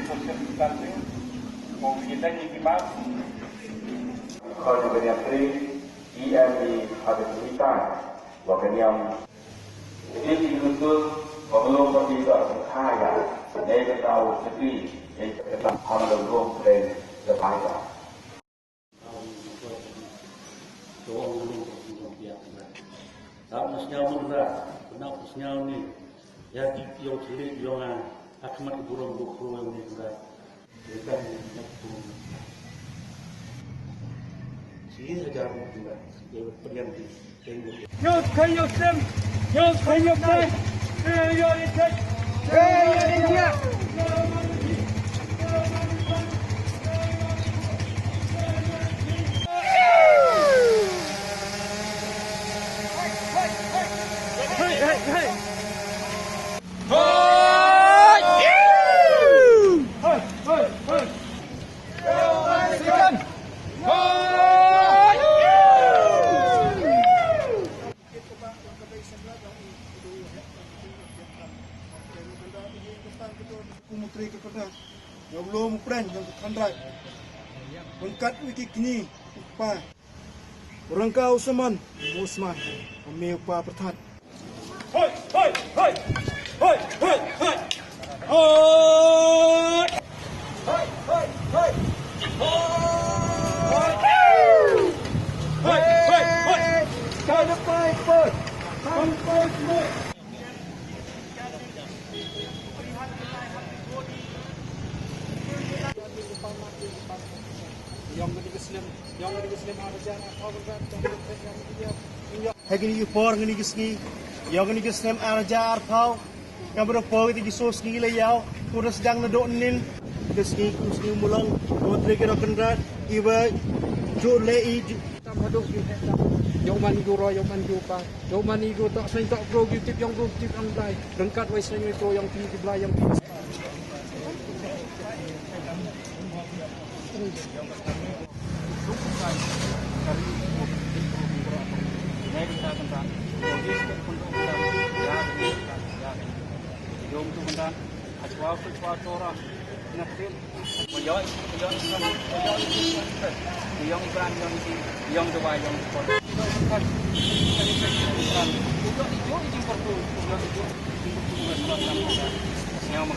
social distancing, mobilidad minimal. Kalau dengan IMI ada cerita, wakanyam ini betul belum berbeza kaya, negara tahu sendiri yang tentang hal belum dan berbeza. Tak mestinya benar, benar mestinya ni. Jadi yang cilik yang akhmat burung yang ni benar. Bukan nak burung. Sini saja benar. Dia pergian di tengok. Yo, kayo sem, yo kayo sem, yo India, yo India. Hey! Pemutri kepada yang belum pernah yang kandai mengkat wiki kini upah berangkau seman musman ambil upah pertat. Hoi! Hoi! Hoi! Hoi! Hoi! Hoi! Hoi! Hoi! Hoi! Hoi! Hoi! Hoi! Sampai pun. Sampai pun. Hagi ni por ngini gisni yang ngini gisnem arja arpau yang berapa kita gisos ngi le yau kuras dang na do nin gisni kusni mulang putri kira kendrat iba jo le I tam hadok yu yang mani guro yang mani jupa yang mani go tak sen tak pro tip yang go tip ang blai rengkat wai sen pro yang ti blai yang Kita tentang logistik untuk hidung tu tentang sesuatu orang ngerti koyoi yang iklan yang dua yang sport kan itu itu perlu yang